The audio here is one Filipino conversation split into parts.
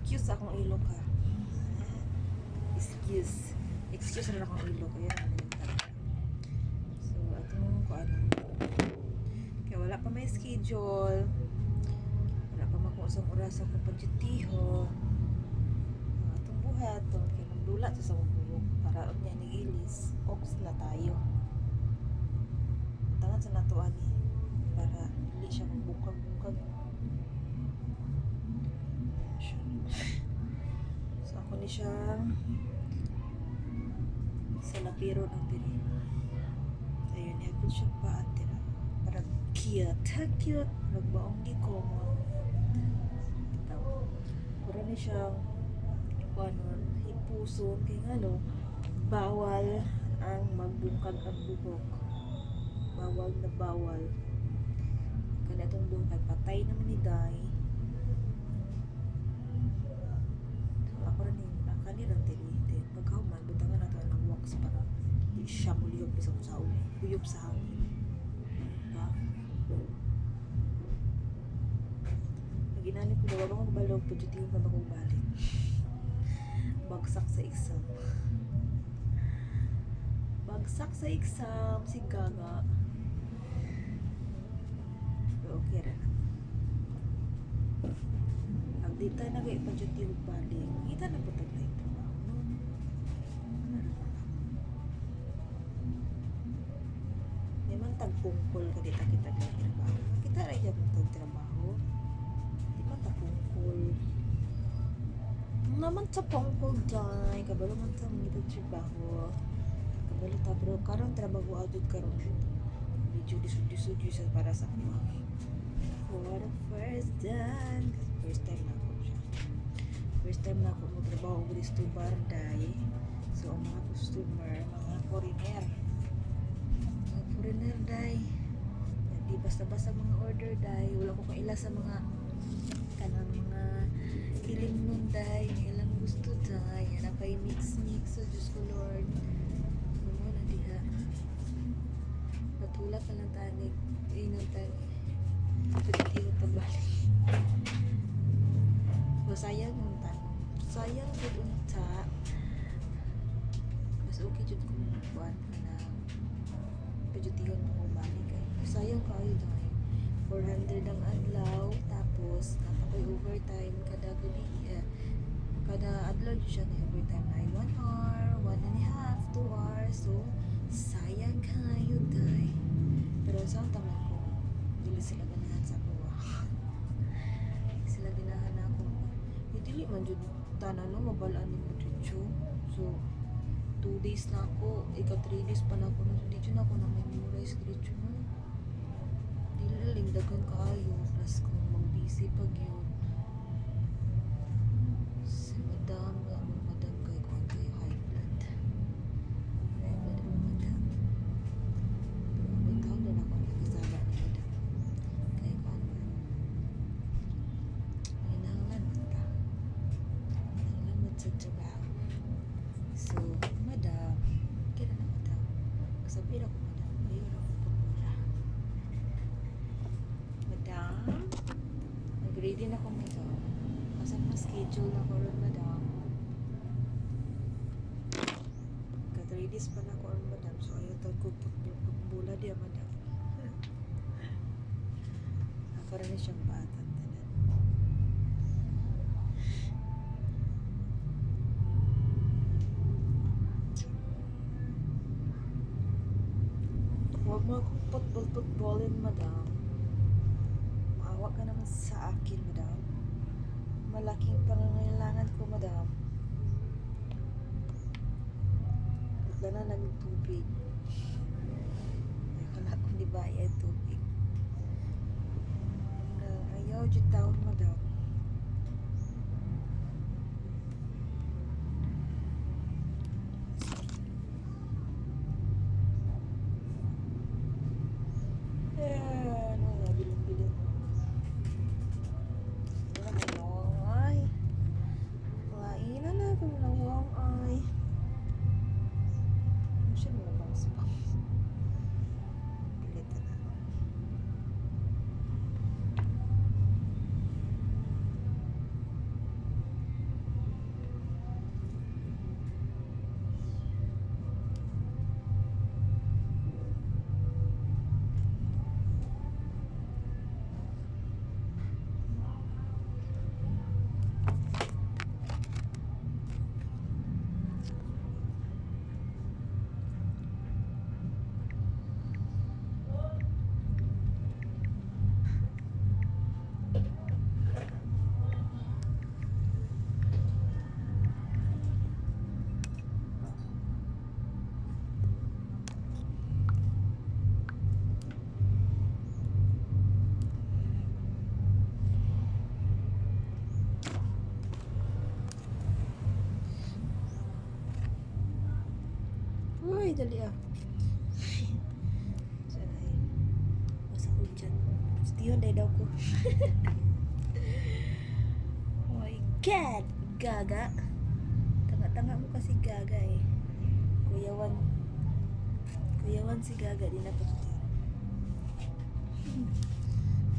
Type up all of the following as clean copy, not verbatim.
excuse akong ilok ha. Excuse na akong ilok kaya so atong ko ano kaya wala pa may schedule, wala pa makuusang oras ako pagdutiho atong buhat to kaya magdula to sa buhok para niya nigilis ox na tayo tangan sa natuan ni para hindi siya magbukag-bukag. So ako ni siyang sa lapiro ng diri. Ayun, niyapin siya pa atira. Para cute. Nagbaong gikomon. Ito. Pura ni siyang kanon, hipuson. Kaya nga no, bawal ang magbukag ang buhok. Bawal. Kaya itong buhok ay patay naman ni Day. Ako rin yung nakanilang diri pagkauman butangan nato ng wax para di siya muliyog bisang sa uyop sa hangin diba naginanip ko na wag akong balog pagdutihin pa akong balik bagsak sa exam si Gaga pero okay rin ang dita na kayo pagdutihin balik kita na po tayo trabaho naman tagpungkol ka dito kita trabaho kita rin dyan trabaho di man tagpungkol naman sa pungkol dahil kabalo man sa mga trabaho kabalo ta pero karang trabaho adod karon medyo disudyo sa para sa ako for the first time na ako magtrabaho with this tubar dahil so ang mga customer mga foreigner day di basta-basta mga order day wala ko kung ila sa mga kanang mga iling nun day ilang gusto day yan pa mix so Diyos ko Lord muna diha patula pa lang tanig inom tanig pagkatiwa pagbalik so sayang good unta mas okay jud kung buwan na pajutihan mo balik kay sayang kayo dahil 400 ang adlaw tapos napakoy overtime kada gabi kada adlaw siya na overtime na 1 hour 1.5 2 hours so sayang kayo dahil pero sa taman ko dili sila ganahan sa kuha sila ganahan ako dili man jud tanan no mabalaan ni mo so 2 days na ako, 3 days pa na ako na dito na ako na memorize dito na dilalingdagan kaayo plus kung mag-busy pag yun si madam kay kung kayo high blood ang madam pero may taon na ako nagkasala ni madam kay kung may nangalan sa trabaho so madam kaya na madam kasabihin ako madam ayun ako pagmula madam nag-ready na ako madam kasan na schedule na ko rin madam ka-3 days pa na ko rin madam so ayaw taon ko pagmula diya madam ako rin siyang bata huwag mo akong putbolin, madam. Maawa ka naman sa akin, madam. Malaking pangangailangan ko, madam. Wala na ng tubig. Wala akong dibayad tubig. Ayaw dyan taon, madam. dali ah. Sana eh. Basta ko dyan. Stiyon, dahil daw ko. Oh my God! Gaga. Tanga-tanga mo kasi Gaga eh. Kuyawan. Kuyawan si Gaga. Di na pa ito.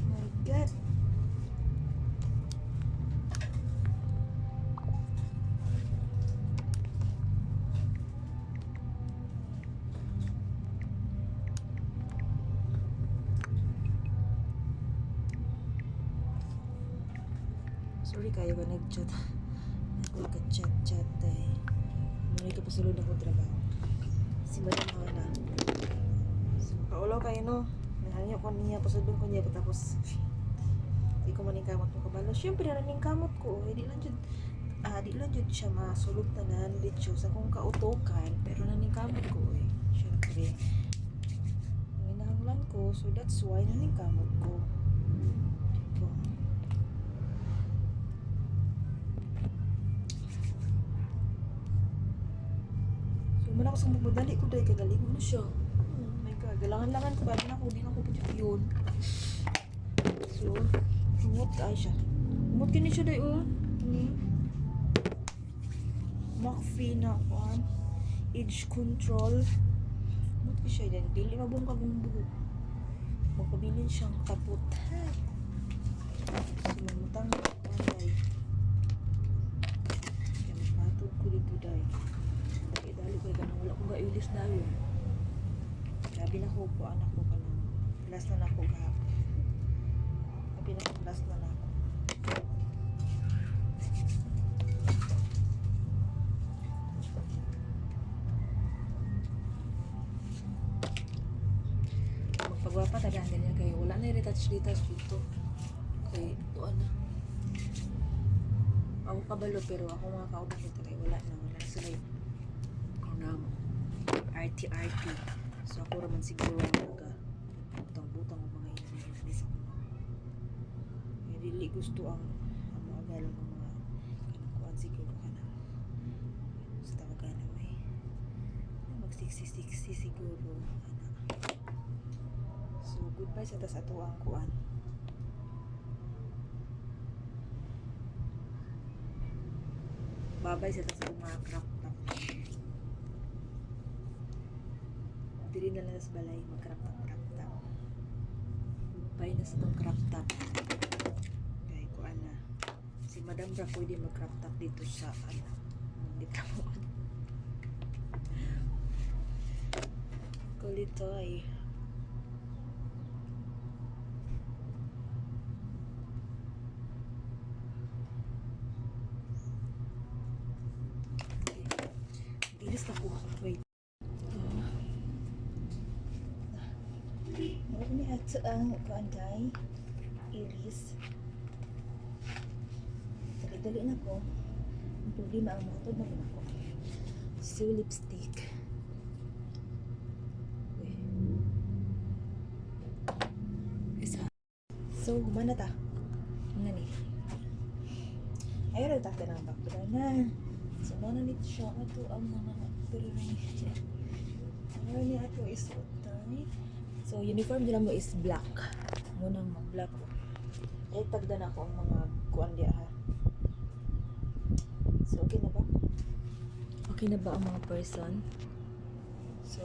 Oh my God. Sorry kayo ba nag-chat. Ako nag-chat-chat eh. Muli ka pa sulod ako trabaho. Si Madam Hana. So, kaulaw kayo no. Nahanyo ko niya, pasulod ko niya tapos di ko maning kamot mo kabalo. Siyempre naning kamot ko. Di lang jud siya masulod tanan dito sa kung kautokan. Pero naning kamot ko eh. Siyempre. Nanginahanglan ko. So that's why naning kamot ko. Ito. Muna ako sa magmadali ko dahil kagaligo na siya. Oh my God. Galangan-langan ko. Bago na ako. Di na ako pwede yun. So, humot ka siya. Humot ka niya siya dahil oh. McAfee na ako. Age control. Humot ka siya dahil. Dili mabungkag-bung buhok. Magpabilin siyang kaput. So, mamutang dahil. Kaya magpatog ko dito dahil. Dali ko ganun, wala kong gailis na yun. Sabi na ko po, anak ko ka lang. Last na ako kahapon. Sabi na ko, last na ako. Magpagwapa, tagahan din niya kayo. Wala na i-retouch dito. Kaya, doon na. Ako kabalo, pero ako mga kaubang ito kayo. Wala na sila yun. RT. So ako raman siguro butang-butang ang mga inanis ako. Dili gusto ang mga galong ng mga kanakuan siguro ka na sa tawagan na may mag-60 siguro ana. So goodbye sa tas ato ang kuan. Babay sa tas mga crop top. Dili na lang sa balay mag-crop top. Goodbye na sa tong crop top. Kaya ko ana. Si Madam Bra pwede mag-crop top dito sa ano. Dito mo. Kulitoy. Dilis na ko. Wait. Ini ato ang kuanday iris. Dali-dali na ko. Ang problema ang matod na rin ako. So lipstick. Isa. So gumana ta. Nga ni. Ayaw rin takta ng bakura na. So na nito siya. Ito ang mga pero na niya. Ayaw niya ito isuot tayo. So, uniform nila mo is black. Munang mag-black ko. Eh, tagdan ako ang mga kuan diya ha. So, okay na ba? Okay na ba ang mga person? So,